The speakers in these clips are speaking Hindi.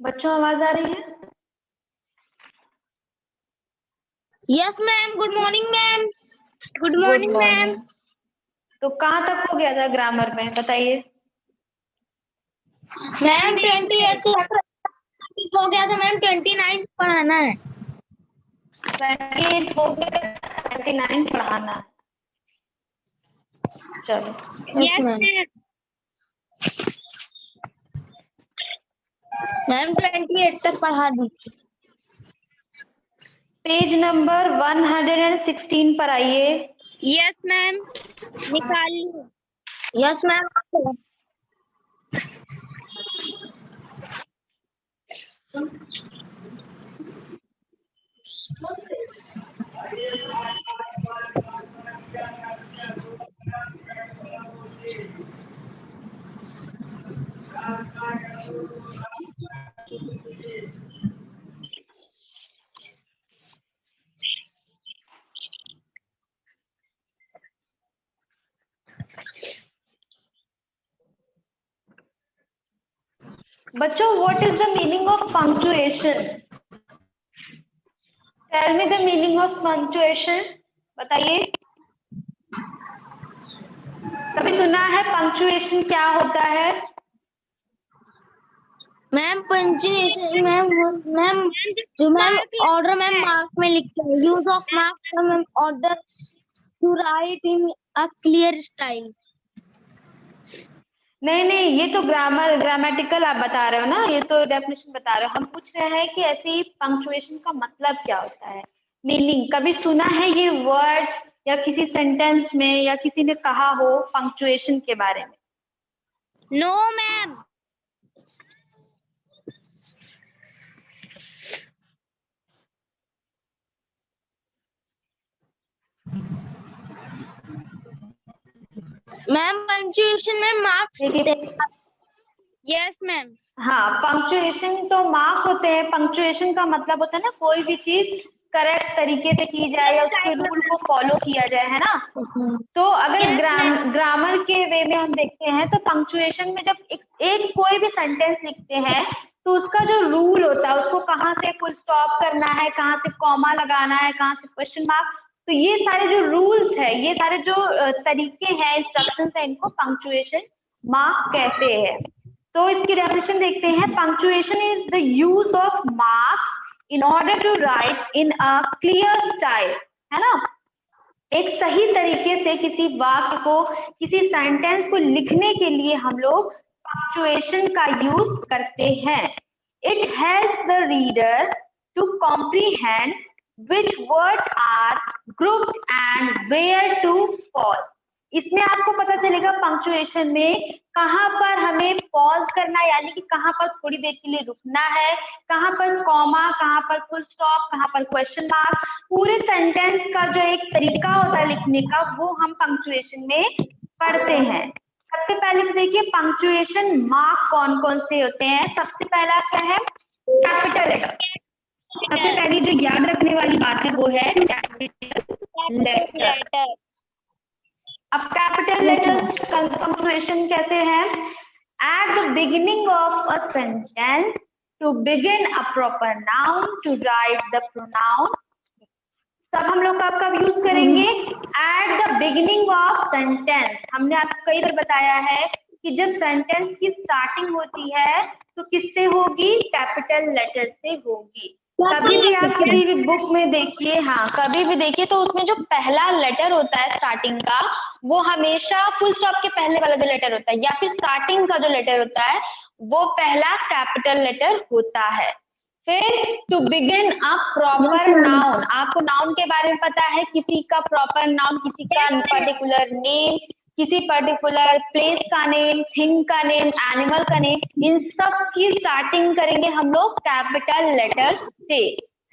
बच्चों आवाज आ रही है? Yes ma'am, good morning ma'am. Good good morning ma'am. Morning. तो कहाँ तक हो गया था ग्रामर में, बताइए। मैम 28 से हो गया था मैम, 29 पढ़ाना है। 28 हो गया, 29 पढ़ाना है। चलो। Yes ma'am. मैम 28 तक पढ़ा दीजिए। पेज नंबर 116 पर आइए। यस मैम, निकाल ली। Yes ma'am. बच्चों, what is the meaning of punctuation? Tell me the meaning of punctuation, बताइए। कभी सुना है पंक्चुएशन क्या होता है? मैम पंक्चुएशन मैम जो मैम ऑर्डर मैम मार्क में लिखते हैं, use of marks ma'am order to write in a clear style. नहीं नहीं, ये तो ग्रामेटिकल आप बता रहे हो ना, ये तो डेफिनेशन बता रहे हो। हम पूछ रहे हैं कि ऐसे ही पंक्चुएशन का मतलब क्या होता है, मीनिंग। कभी सुना है ये वर्ड या किसी सेंटेंस में या किसी ने कहा हो पंक्चुएशन के बारे में? No ma'am. मैम पंक्चुएशन में मार्क्स होते हैं। Yes ma'am. हाँ, पंक्चुएशन तो मार्क होते हैं। पंक्चुएशन का मतलब होता है ना, कोई भी चीज करेक्ट तरीके से की जाए या उसके रूल को फॉलो किया जाए, है ना। तो अगर ग्रामर के वे में हम देखते हैं तो पंक्चुएशन में जब एक कोई भी सेंटेंस लिखते हैं तो उसका जो रूल होता है, उसको कहाँ से फुल स्टॉप करना है, कहाँ से कॉमा लगाना है, कहाँ से क्वेश्चन मार्क, तो ये सारे जो रूल्स है, ये सारे जो तरीके हैं, इंस्ट्रक्शंस है, इनको पंक्चुएशन मार्क कहते हैं। तो इसकी डेफिनेशन देखते हैं। Punctuation is the use of marks in order to write in a clear style, है ना। एक सही तरीके से किसी वाक्य को, किसी सेंटेंस को लिखने के लिए हम लोग पंक्चुएशन का यूज करते हैं। It helps the reader to comprehend which words are grouped and where to pause। इसमें आपको पता चलेगा पंक्चुएशन में कहाँ पर हमें पॉज करना, यानी कि कहाँ पर थोड़ी देर के लिए रुकना है, कहाँ पर कॉमा, कहाँ पर फुल स्टॉप, कहाँ पर क्वेश्चन मार्क। पूरे सेंटेंस का जो एक तरीका होता है लिखने का, वो हम पंक्चुएशन में पढ़ते हैं। सबसे पहले तो देखिए पंक्चुएशन मार्क कौन कौन से होते हैं। सबसे पहला क्या है? Capital letter. सबसे पहली जो याद रखने वाली बात है वो है कैपिटल लेटर। अब कैपिटल लेटर्स पंक्चुएशन कैसे है? At the beginning of a sentence to begin a proper noun to write the pronoun. तब हम लोग कब यूज करेंगे? At the beginning of sentence. हमने आपको कई बार बताया है कि जब सेंटेंस की स्टार्टिंग होती है तो किससे होगी? कैपिटल लेटर से होगी। कभी भी आप किसी भी बुक में देखिए, हाँ कभी भी देखिए, तो उसमें जो पहला लेटर होता है स्टार्टिंग का, वो हमेशा फुल स्टॉप के पहले वाला जो लेटर होता है या फिर स्टार्टिंग का जो लेटर होता है वो पहला कैपिटल लेटर होता है। फिर to begin a proper noun. आपको नाउन के बारे में पता है, किसी का प्रॉपर नाउन, किसी का पर्टिकुलर नेम, किसी पर्टिकुलर प्लेस का नेम, थिंग का नेम, एनिमल का नेम, इन सब की स्टार्टिंग करेंगे हम लोग कैपिटल लेटर से,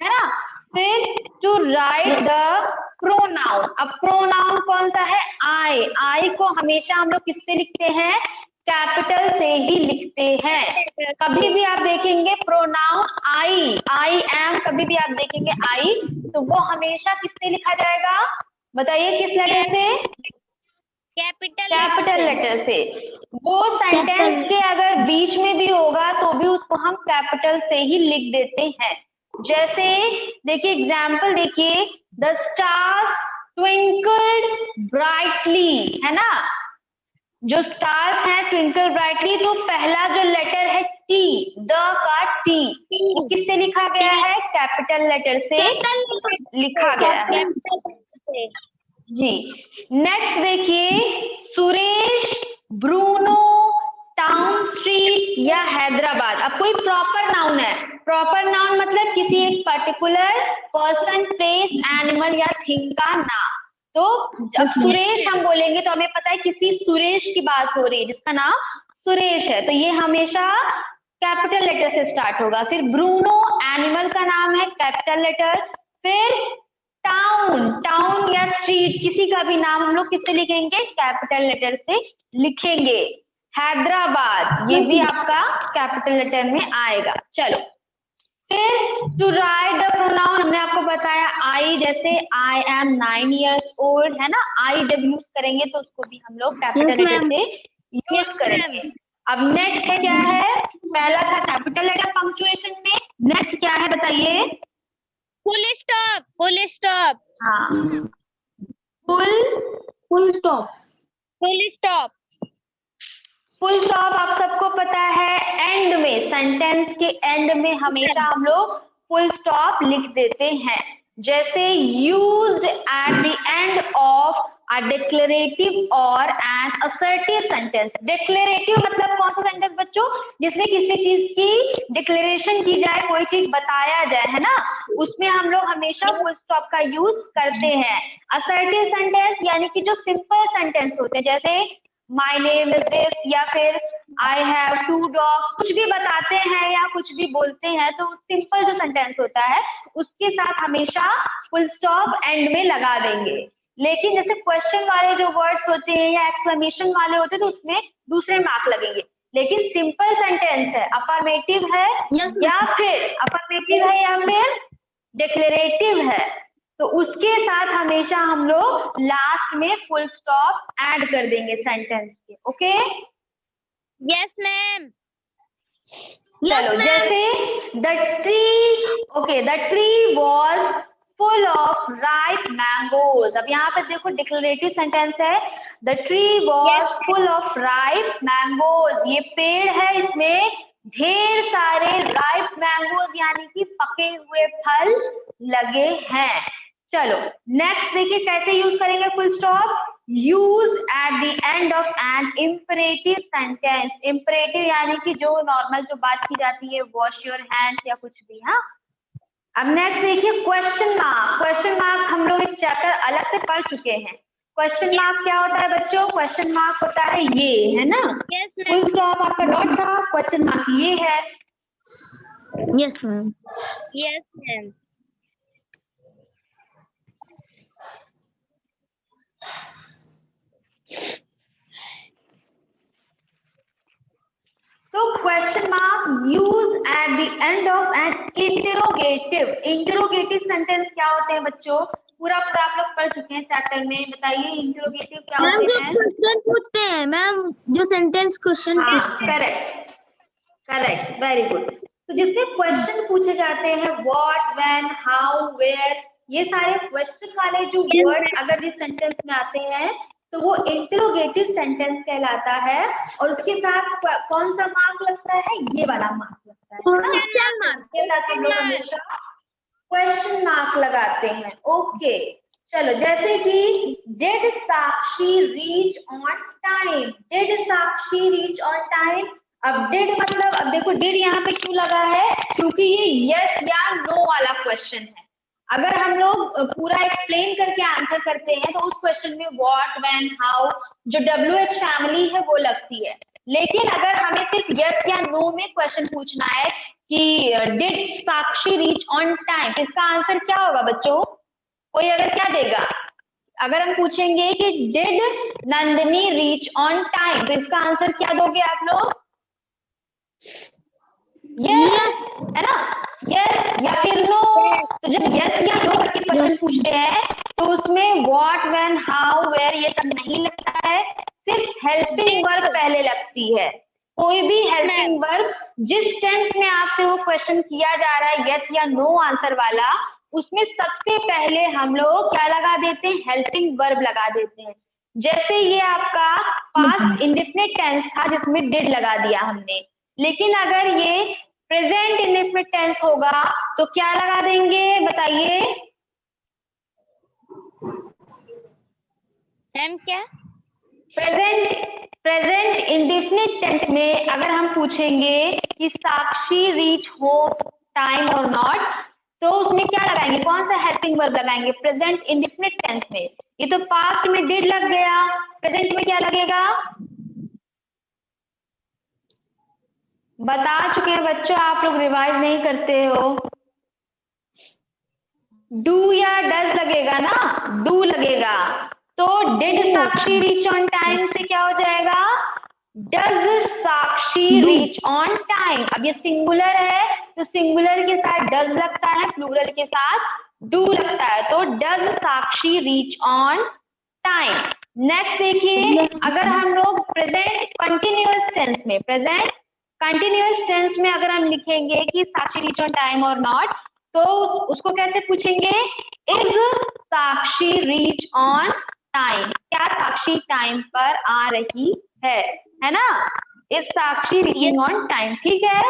है ना। फिर टू राइट द प्रोनाउन। अब प्रोनाउन कौन सा है? आई। आई को हमेशा हम लोग किससे लिखते हैं? कैपिटल से ही लिखते हैं। कभी भी आप देखेंगे प्रोनाउन आई एम, कभी भी आप देखेंगे आई, तो वो हमेशा किससे लिखा जाएगा? बताइए किस लेटर से? कैपिटल लेटर से। वो सेंटेंस के अगर बीच में भी होगा तो भी उस उसको हम कैपिटल से ही लिख देते हैं। जैसे देखिए एग्जाम्पल देखिए, द स्टार्स ट्विंकल्ड ब्राइटली, है ना, जो स्टार्स हैं ट्विंकल ब्राइटली, तो पहला जो लेटर है टी, द का टी, वो किससे लिखा गया है? कैपिटल लेटर से लिखा गया है जी। नेक्स्ट देखिए, सुरेश, ब्रूनो, टाउन स्ट्रीट या हैदराबाद। अब कोई प्रॉपर नाउन है, प्रॉपर नाउन मतलब किसी एक पर्टिकुलर पर्सन, प्लेस, एनिमल या थिंग का नाम। तो जब सुरेश हम बोलेंगे तो हमें पता है किसी सुरेश की बात हो रही है जिसका नाम सुरेश है, तो ये हमेशा कैपिटल लेटर से स्टार्ट होगा। फिर ब्रूनो एनिमल का नाम है, कैपिटल लेटर। फिर टाउन, टाउन या स्ट्रीट, किसी का भी नाम हम लोग किससे लिखेंगे? कैपिटल लेटर से लिखेंगे। हैदराबाद, ये भी आपका कैपिटल लेटर में आएगा। चलो, फिर टू राइट द प्रोनाउन हमने आपको बताया आई, जैसे आई एम 9 years old, है ना, आई जब यूज करेंगे तो उसको भी हम लोग कैपिटल लेटर से यूज करेंगे। अब नेक्स्ट है क्या है? पहला था कैपिटल लेटर पंक्चुएशन में, नेक्स्ट क्या है बताइए? Full stop, full stop. हाँ, full stop, full stop. Full stop आप सबको पता है, एंड में, सेंटेंस के एंड में हमेशा हम लोग फुल स्टॉप लिख देते हैं। जैसे used eight the end of a declarative और एन असर्टिव सेंटेंस। डिक्लेरेटिव मतलब कौन सा सेंटेंस बच्चों? जिसमें किसी चीज की डिक्लेरेशन की जाए, कोई चीज बताया जाए, है ना, उसमें हम लोग हमेशा फुल स्टॉप का यूज करते हैं। असर्टिव सेंटेंस यानी कि जो सिंपल सेंटेंस होते हैं, जैसे माई नेम इज दिस या फिर आई हैव 2 dogs, कुछ भी बताते हैं या कुछ भी बोलते हैं, तो सिंपल जो सेंटेंस होता है उसके साथ हमेशा फुल स्टॉप एंड में लगा देंगे। लेकिन जैसे क्वेश्चन वाले जो वर्ड्स होते हैं या एक्सक्लेमेशन वाले होते हैं तो उसमें दूसरे मार्क लगेंगे। लेकिन सिंपल सेंटेंस है, अफर्मेटिव है या फिर डिक्लेरेटिव है, तो उसके साथ हमेशा हम लोग लास्ट में फुल स्टॉप ऐड कर देंगे सेंटेंस के। Okay, yes ma'am. चलो, जैसे the tree was full of ripe mangoes. अब यहाँ पे देखो डिक्लेरेटिव सेंटेंस है, the tree was full of ripe mangoes, ये पेड़ है, इसमें ढेर सारे राइप मैंगोज यानी कि पके हुए फल लगे हैं। चलो नेक्स्ट देखिए कैसे यूज करेंगे full stop. Use at the end of an imperative sentence. Imperative यानी कि जो नॉर्मल जो बात की जाती है, वॉश योर हैंड या कुछ भी। हाँ, अब नेक्स्ट देखिए क्वेश्चन मार्क। क्वेश्चन मार्क हम लोग एक चैप्टर अलग से पढ़ चुके हैं। क्वेश्चन मार्क क्या होता है बच्चों? क्वेश्चन मार्क होता है ये, है ना, फुल स्टॉप आपका डॉट था, क्वेश्चन मार्क ये है। Yes ma'am, yes ma'am. तो question mark use at the end of an interrogative. Interrogative sentence क्या होते हैं बच्चों? पूरा आप लोग पढ़ चुके हैं चैप्टर में, बताइए इंटरोगेटिव क्या होते हैं? क्वेश्चन पूछते हैं मैम, जो सेंटेंस क्वेश्चन पूछते हैं। Correct, correct, very good. तो जिसमें क्वेश्चन पूछे जाते हैं, व्हाट, व्हेन, हाउ, वेयर, ये सारे क्वेश्चन वाले जो वर्ड अगर इस सेंटेंस में आते हैं तो वो इंटरोगेटिव सेंटेंस कहलाता है। और उसके साथ कौन सा मार्क लगता है? ये वाला मार्क लगता है। उसके साथ हम लोग हमेशा क्वेश्चन मार्क लगाते हैं। ओके, चलो, जैसे कि did Sakshi reach on time. Did Sakshi reach on time. अब डिड मतलब, अब देखो डिड यहाँ पे क्यों लगा है? क्योंकि ये यस या नो वाला क्वेश्चन है। अगर हम लोग पूरा एक्सप्लेन करके आंसर करते हैं तो उस क्वेश्चन में व्हाट, व्हेन, हाउ, जो WH फैमिली है वो लगती है। लेकिन अगर हमें सिर्फ यस या नो में क्वेश्चन पूछना है कि did Sakshi reach on time, इसका आंसर क्या होगा बच्चों? कोई अगर क्या देगा? अगर हम पूछेंगे कि did Nandini reach on time, तो इसका आंसर क्या दोगे आप लोग? यस, है ना, यस या फिर नो। तो जब यस या नो करके क्वेश्चन पूछते हैं तो उसमें व्हाट, व्हेन, हाउ, वेयर ये सब नहीं लगता है, सिर्फ हेल्पिंग वर्ब पहले लगती है। कोई भी हेल्पिंग वर्ब जिस टेंस में आपसे वो क्वेश्चन किया जा रहा है यस या नो आंसर वाला, उसमें सबसे पहले हम लोग क्या लगा देते हैं, हेल्पिंग वर्ब लगा देते हैं। जैसे ये आपका पास्ट इंडेफिनिट टेंस था जिसमें डिड लगा दिया हमने, लेकिन अगर ये प्रेजेंट इंडेफिनिट टेंस होगा तो क्या लगा देंगे बताइए मैम? क्या प्रेजेंट इंडेफिनिट टेंस में अगर हम पूछेंगे कि साक्षी रीच होम टाइम और नॉट, तो उसमें क्या लगाएंगे, कौन सा हेल्पिंग वर्ब लगाएंगे प्रेजेंट इंडेफिनिट टेंस में। ये तो पास्ट में डिड लग गया, प्रेजेंट में क्या लगेगा, बता चुके हैं बच्चों, आप लोग रिवाइज नहीं करते हो। डू या डज लगेगा ना, डू लगेगा। तो did Sakshi reach on time से क्या हो जाएगा, does Sakshi reach on time. अब ये सिंगुलर है तो सिंगुलर के साथ डज लगता है, प्लूरल के साथ डू लगता है, तो does Sakshi reach on time. Next देखिए, अगर हम लोग प्रेजेंट कंटिन्यूअस टेंस में, प्रेजेंट कंटिन्यूअस टेंस में अगर हम लिखेंगे कि साक्षी रीच ऑन टाइम और नॉट, तो उसको कैसे पूछेंगे, is Sakshi reach on time, क्या साक्षी टाइम पर आ रही है ना, is Sakshi reaching on time, ठीक है।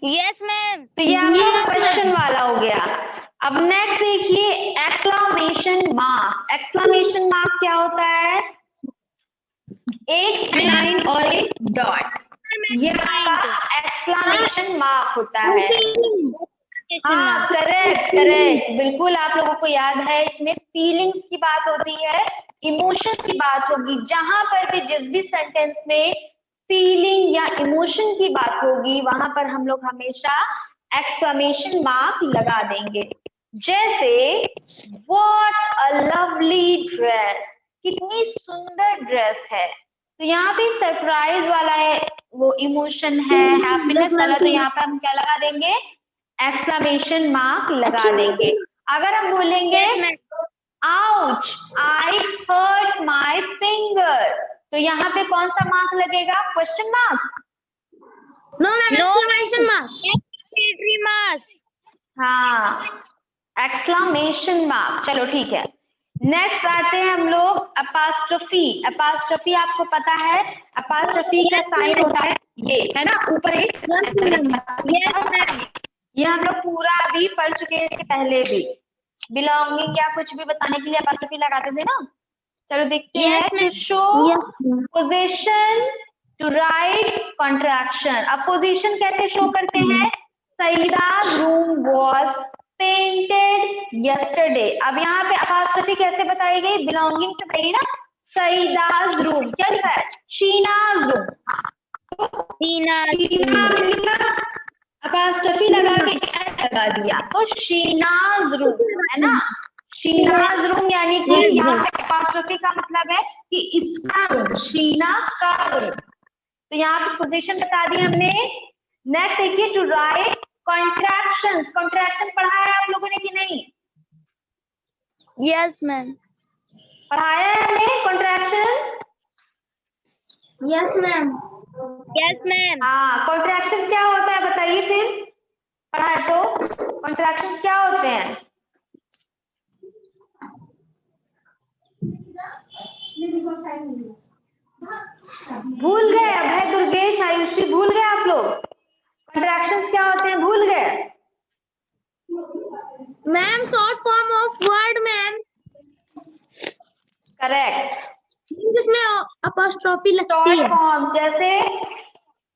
Yes ma'am. तो ये आपका क्वेश्चन वाला हो गया। अब नेक्स्ट देखिए एक्सक्लेमेशन मार्क। एक्सक्लेमेशन मार्क क्या होता है, एक लाइन और एक डॉट, ये आपका एक्सक्लेमेशन मार्क होता है। हाँ करेक्ट करेक्ट, बिल्कुल आप लोगों को याद है, इसमें फीलिंग्स की बात होती है, इमोशंस की बात होगी, जहां पर भी जिस भी सेंटेंस में फीलिंग या इमोशन की बात होगी वहां पर हम लोग हमेशा एक्सक्लेमेशन मार्क लगा देंगे। जैसे व्हाट अ लवली ड्रेस, कितनी सुंदर ड्रेस है, तो यहाँ पे सरप्राइज वाला है, वो इमोशन है, हैप्पीनेस वाला, तो यहाँ पे हम क्या लगा देंगे, एक्सक्लेमेशन मार्क लगा देंगे। अगर हम बोलेंगे ouch I hurt my finger, तो यहाँ पे कौन सा मार्क लगेगा, question mark, no ma'am, exclamation mark. हाँ एक्सक्लेमेशन मार्क। चलो ठीक है, नेक्स्ट आते हैं हम लोग अपास्ट्रोफी। अपास्ट्रोफी आपको पता है, अपास्ट्रोफी का साइन होता है ये, है ना, ऊपर एक, ये हम लोग पूरा अभी पढ़ चुके हैं, इसके पहले भी बिलोंगिंग या कुछ भी बताने के लिए अपास्ट्रोफी लगाते थे ना। चलो देखते हैं, to show possession, to write contraction. अब पोजीशन कैसे शो करते हैं, Saida's room was painted yesterday. अब यहाँ पे अपास्ट्रोफी कैसे बताई गई, बिलोंगिंग से बताइए ना, सईदा's रूम, क्या लिखा है, शीना's रूम, अपास्ट्रोफी लगा के लगा दिया, तो शीना's रूम है ना, शीना's रूम, यानी कि यहाँ पे अपास्ट्रोफी का मतलब है कि इसका रूम, शीना का रूम, तो यहाँ पे पोजीशन बता दी हमने। नेक्स्ट देखिए, टू राइट कॉन्ट्रैक्शन। कॉन्ट्रैक्शन पढ़ा है आप लोगों ने कि नहीं, यस मैम। पढ़ाया है हमने contraction, yes ma'am. Yes ma'am. हाँ कॉन्ट्रैक्शन क्या होता है बताइए, फिर पढ़ा है तो कॉन्ट्रैक्शन क्या होते हैं, भूल गए, अभय दुर्गेश आयुषी भूल गए आप लोग, कॉन्ट्रैक्शंस क्या होते हैं भूल गए, ma'am short form of word ma'am, correct, जिसमें अपॉस्ट्रोफी लगती है। शॉर्ट फॉर्म, जैसे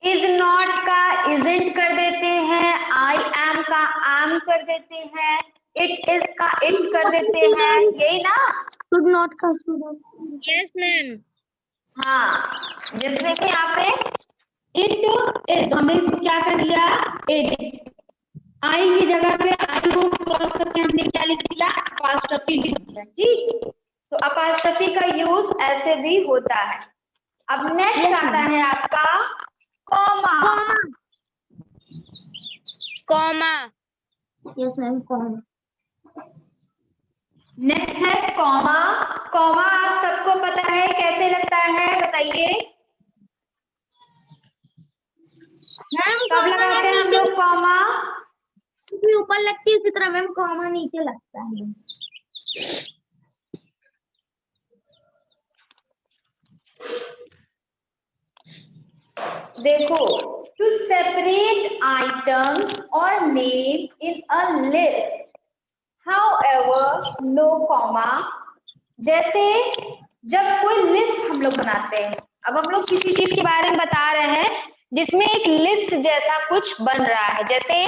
इज नॉट का इजंट कर देते हैं, आई एम का एम कर देते हैं, इट इज का इट्स कर देते हैं, यही ना, शुड नॉट का शुड। Yes ma'am. हाँ जैसे कि यहाँ पे इट इज, हमने इसको क्या कर दिया, इट इज, आई की जगह पे आई को क्रॉस करके हमने क्या लिख दिया, अपॉस्ट्रोफी लिख दिया, ठीक। तो अपॉस्ट्रोफी का यूज ऐसे भी होता है। अब नेक्स्ट आता है आपका comma. Comma. Yes ma'am, comma. Next है कॉमा। कॉमा आप सबको पता है कैसे लगता है बताइए, कब लगाते हैं हम लोग कॉमा? ऊपर लगती है उसी तरह मैम कॉमा नीचे लगता है। देखो, to separate items or name in a list, however no comma। जैसे जब कोई लिस्ट हम लोग बनाते हैं, अब हम लोग किसी चीज के बारे में बता रहे हैं जिसमें एक लिस्ट जैसा कुछ बन रहा है, जैसे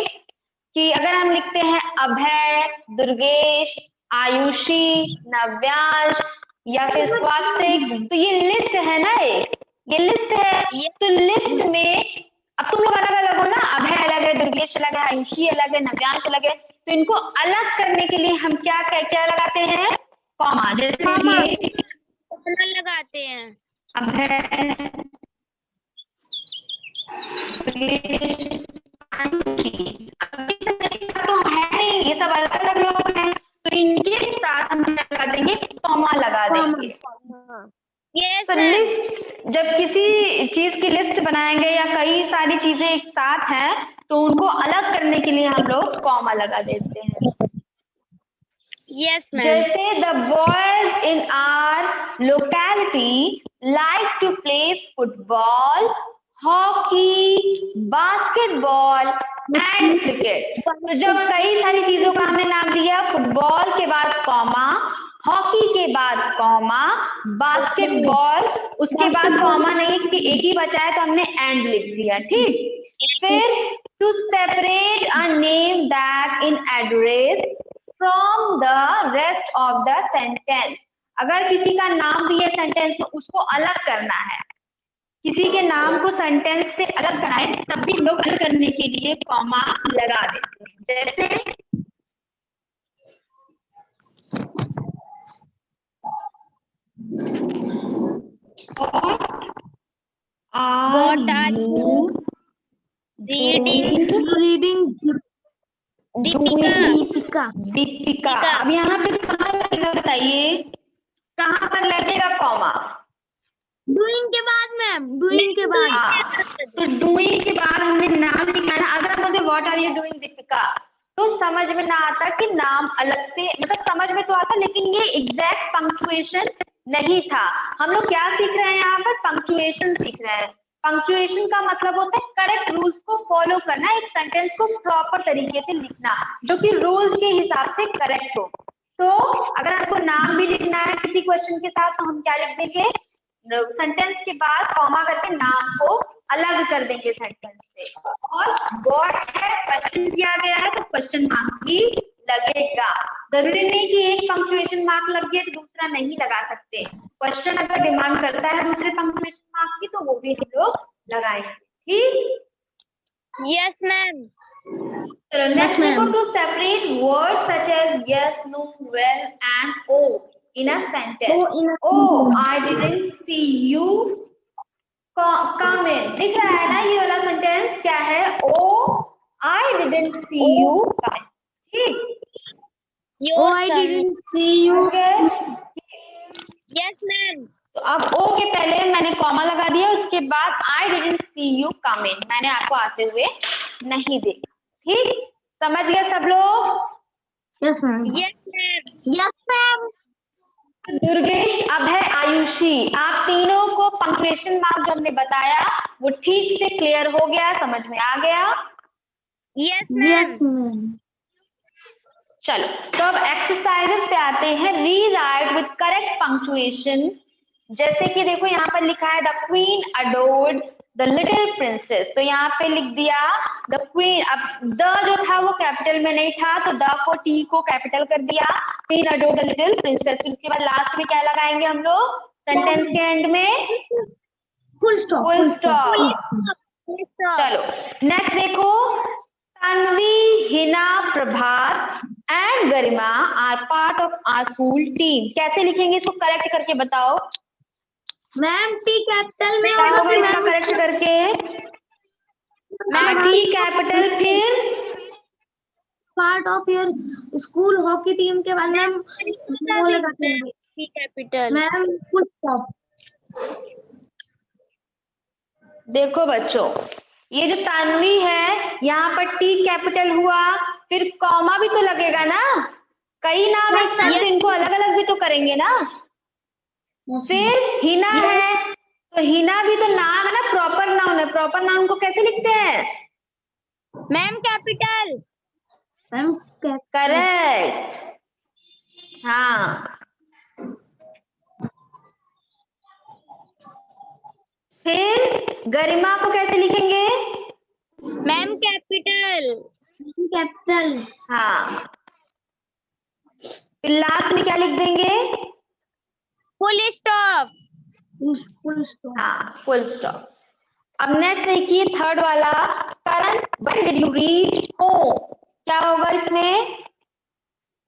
कि अगर हम लिखते हैं अभय, दुर्गेश, आयुषी, नव्यांश या फिर स्वास्तिक, तो ये लिस्ट है ना, ये लिस्ट है। तो लिस्ट में अब तुम लोग अलग अलग हो ना, अभय अलग है, दुर्गेश अलग है, आयुषी अलग है, नव्यांश अलग है, तो इनको अलग करने के लिए हम क्या क्या लगाते हैं? कॉमा। जैसे लगाते हैं अभय, तो है नहीं, ये सब अलग अलग लोग हैं, तो इनके साथ हम क्या लगा देंगे? कॉमा लगा देंगे। तो लिस्ट, जब किसी चीज की लिस्ट बनाएंगे या कई सारी चीजें एक साथ हैं, तो उनको अलग करने के लिए हम लोग कॉमा लगा देते हैं। Yes ma'am. जैसे the boys in our locality like to play football, hockey, basketball and cricket. तो जब कई सारी चीजों का हमने नाम दिया, फुटबॉल के बाद कॉमा, हॉकी के बाद कॉमा, बास्केटबॉल, उसके बाद कॉमा नहीं क्योंकि एक ही बचा है तो हमने एंड लिख दिया, ठीक। फिर to separate a name that in address from the rest of the sentence. अगर किसी का नाम दिया सेंटेंस में, उसको अलग करना है, किसी के नाम को सेंटेंस से अलग करना है, तब भी हम लोग अलग करने के लिए कॉमा लगा देते हैं। जैसे What are you reading? Deepika. Deepika. अब यहाँ पे कहाँ लगेगा बताइए, कहाँ पर लगेगा कॉमा? डूइंग के बाद मैम, डूइंग के बाद। तो डूइंग के बाद हमने नाम लिखा है ना। अगर हम बोलते what are you doing Deepika, तो समझ में ना आता कि नाम अलग से, मतलब समझ में तो आता लेकिन ये एग्जैक्ट पंक्चुएशन नहीं था। हम लोग क्या सीख रहे हैं यहाँ पर? पंक्चुएशन सीख रहे हैं। पंक्चुएशन का मतलब होता है करेक्ट रूल्स को फॉलो करना, एक सेंटेंस को प्रॉपर तरीके से लिखना जो कि रूल्स के हिसाब से करेक्ट हो। तो अगर आपको नाम भी लिखना है किसी क्वेश्चन के साथ, तो हम क्या लिख देंगे? सेंटेंस के बाद कॉमा करके नाम को अलग कर देंगे सेंटेंस से। और व्हाट है क्वेश्चन किया गया है तो क्वेश्चन मार्क भी लगेगा। जरूरी नहीं कि एक पंक्चुएशन मार्क लग गया तो दूसरा नहीं लगा सकते। क्वेश्चन अगर डिमांड करता है दूसरे पंक्चुएशन मार्क की, तो वो भी हम लोग लगाएंगे, ठीक। Yes ma'am. चलो नेक्स्ट देखो, to separate words such as yes, no, well and oh in a sentence. Oh, I didn't see you come in। दिख रहा है ना ये वाला सेंटेंस क्या है? Oh, I didn't see you come in। ठीक। Oh, I didn't see you। Yes ma'am। तो अब O के पहले मैंने कॉमा लगा दिया, उसके बाद I didn't see you come in, मैंने आपको आते हुए नहीं देखा। ठीक, समझ गए सब लोग? Yes ma'am। Yes ma'am। Yes ma'am। Durgesh, अभय, आयुषी, आप तीनों को पंक्चुएशन मार्क जो हमने बताया वो ठीक से क्लियर हो गया, समझ में आ गया? Yes ma'am. चलो तो अब एक्सरसाइजेस पे आते हैं। Rewrite with correct punctuation. जैसे कि देखो यहाँ पर लिखा है the queen adored the little princess, तो यहाँ पे लिख दिया द क्वीन। अब द जो था वो कैपिटल में नहीं था, तो द को टी को कैपिटल कर दिया। Queen adored the little princess, फिर उसके बाद लास्ट में क्या लगाएंगे हम लोग सेंटेंस के एंड में? Full stop. Full stop. चलो नेक्स्ट देखो, Tanvi, Hina, Prabhas and Garima are part of our school team. कैसे लिखेंगे इसको करेक्ट करके बताओ मैम। टी कैपिटल में क्या होगा होगा इसका करेक्ट करके? टी कैपिटल, फिर part of your school hockey team के बाद मैम वो लगाते हैं T capital. Ma'am full stop. देखो बच्चों, ये जो तानवी है यहाँ पर टी कैपिटल हुआ, फिर कॉमा भी तो लगेगा ना, कई नाम एक साथ, तो इनको अलग अलग भी तो करेंगे ना। फिर हिना है, तो हिना भी तो नाम है ना, प्रॉपर नाउन है, प्रॉपर नाउन को कैसे लिखते हैं? Ma'am capital. मैम करेक्ट, हाँ। फिर गरिमा को कैसे लिखेंगे? Ma'am capital. कैपिटल, हाँ। फिर लास्ट में क्या लिख देंगे? Full stop. फुल स्टॉप, हाँ, फुल स्टॉप। अब नेक्स्ट देखिए थर्ड वाला, Karan when did you reach home, क्या होगा इसमें?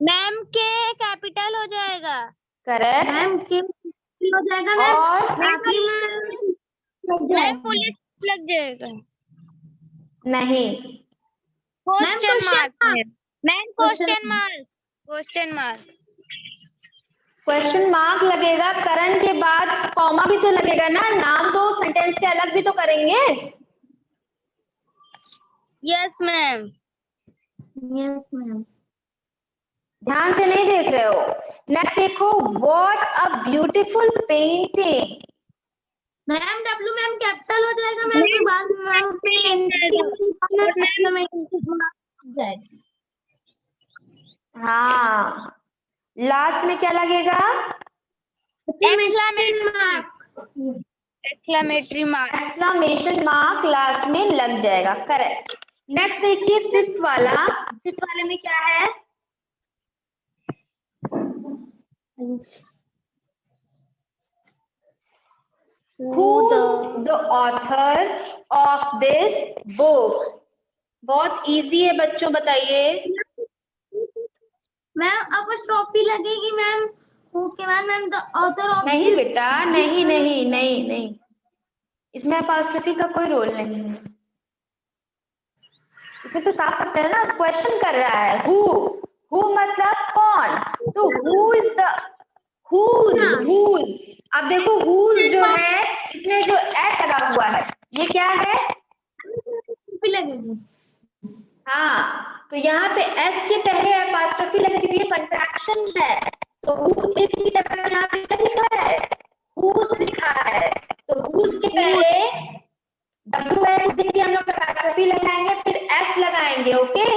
मैम के कैपिटल हो जाएगा। करेक्ट। मैम के हो जाएगा। और आखिरी में मैम फुल लग जाएगा। नहीं, question mark. Ma'am question mark, question mark. Question mark लगेगा, करण के बाद कॉमा भी तो लगेगा ना, नाम तो सेंटेंस से अलग भी तो करेंगे। Yes ma'am, yes ma'am. ध्यान से नहीं देख रहे हो। नेक्स्ट देखो, what a beautiful painting. Ma'am W ma'am capital हो जाएगा मैम, फिर बाद में हाँ, लास्ट में क्या लगेगा? Exclamation mark, exclamatory mark. Exclamation mark last में लग जाएगा। करेक्ट। नेक्स्ट देखिए फिफ्थ वाला, फिफ्थ वाले में क्या है? Who's the author of this book? बहुत इजी है बच्चों, बताइए। मैम अपॉस्ट्रोफी लगेगी मैम, उसके बाद मैम द ऑथर ऑफ नहीं बेटा, नहीं नहीं नहीं नहीं, इसमें अपॉस्ट्रोफी का कोई रोल नहीं है। इसमें तो साफ सकते हैं ना, क्वेश्चन कर रहा है। हु मतलब कौन, तो हु इज द whose। अब देखो whose जो है, इसमें जो एस लगा हुआ है, ये क्या है? लगेगी। हाँ, तो यहाँ पे एस के पहले अपॉस्ट्रोफी लगेगी, ये कंट्रैक्शन है। तो who इस जगह यहाँ पे क्या लिखा है? whose लिखा है, तो whose के पहले WS से हम लोग अपॉस्ट्रोफी लगाएंगे, फिर एस लगाएंगे। Okay,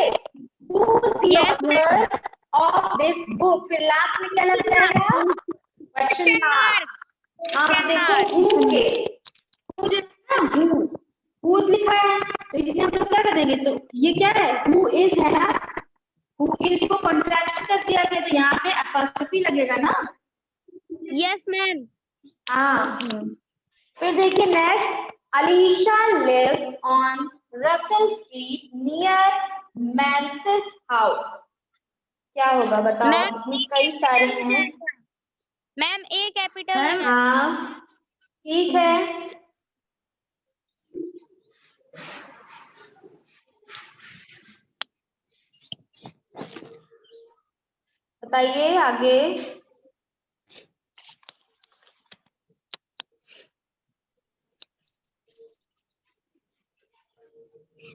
author of this book, फिर लास्ट में क्या लग जाएगा? Question mark. आप देखो हु के, हु लिखा है, तो इसमें हम लोग क्या करेंगे? तो ये क्या है? हु इज है ना, हु इज को कॉन्ट्रैक्ट कर दिया गया, तो यहाँ पे अपॉस्ट्रोफी लगेगा ना। Yes ma'am. हाँ, फिर देखिए next, Alisha lives on Russell street near Mansi's house, क्या होगा बताओ? इसमें कई सारे हैं। Ma'am a capital. हाँ ठीक है, बताइए आगे।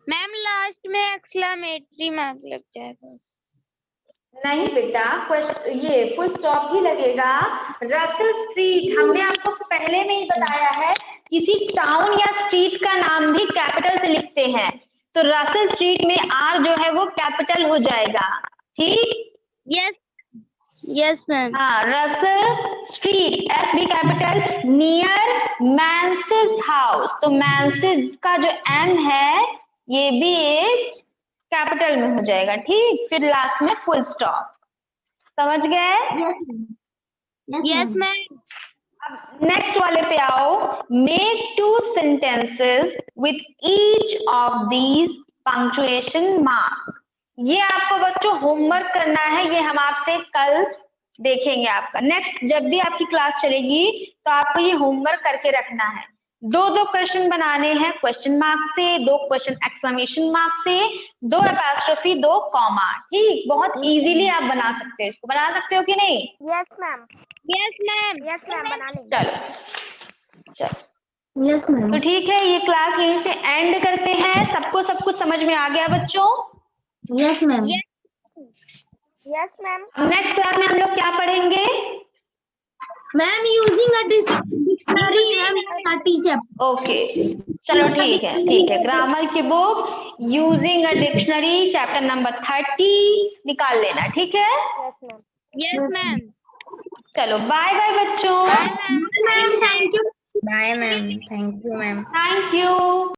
मैम लास्ट में एक्सक्लेमेटरी मार्क लग जाएगा। नहीं बेटा, ये फुल स्टॉप ही लगेगा। रसल स्ट्रीट, हमने आपको पहले में ही बताया है, किसी टाउन या स्ट्रीट का नाम भी कैपिटल से लिखते हैं, तो रसल स्ट्रीट में आर जो है वो कैपिटल हो जाएगा। ठीक, यस यस मैम। हाँ, रसल स्ट्रीट एस भी कैपिटल, नियर मैंसिस हाउस, तो मैंसिस का जो एम है ये भी एक कैपिटल में हो जाएगा। ठीक, फिर लास्ट में फुल स्टॉप। समझ गए? Yes ma'am. अब नेक्स्ट वाले पे आओ, make 2 sentences with each of these punctuation mark। ये आपको बच्चों होमवर्क करना है, ये हम आपसे कल देखेंगे। आपका नेक्स्ट जब भी आपकी क्लास चलेगी तो आपको ये होमवर्क करके रखना है। 2 क्वेश्चन बनाने हैं क्वेश्चन मार्क से, 2 क्वेश्चन एक्सक्लेमेशन मार्क से, 2 अपॉस्ट्रोफी, 2 कॉमा। ठीक, बहुत इजीली आप बना सकते हो, इसको बना सकते हो कि नहीं? Yes ma'am, yes ma'am, yes ma'am बना लेंगे। चलो चलो, यस मैम। तो ठीक है, ये क्लास यहीं से एंड करते हैं। सबको सब कुछ समझ में आ गया बच्चों? Yes ma'am. Yes ma'am. Next class में हम लोग क्या पढ़ेंगे? Ma'am using a dictionary ma'am 30 chapter. Okay, चलो ठीक है। ग्रामर की book using a dictionary chapter number 30 निकाल लेना, ठीक है? Yes ma'am. Yes ma'am. चलो बाय बाय बच्चों। Ma'am thank you. Bye ma'am, thank you ma'am. Thank you.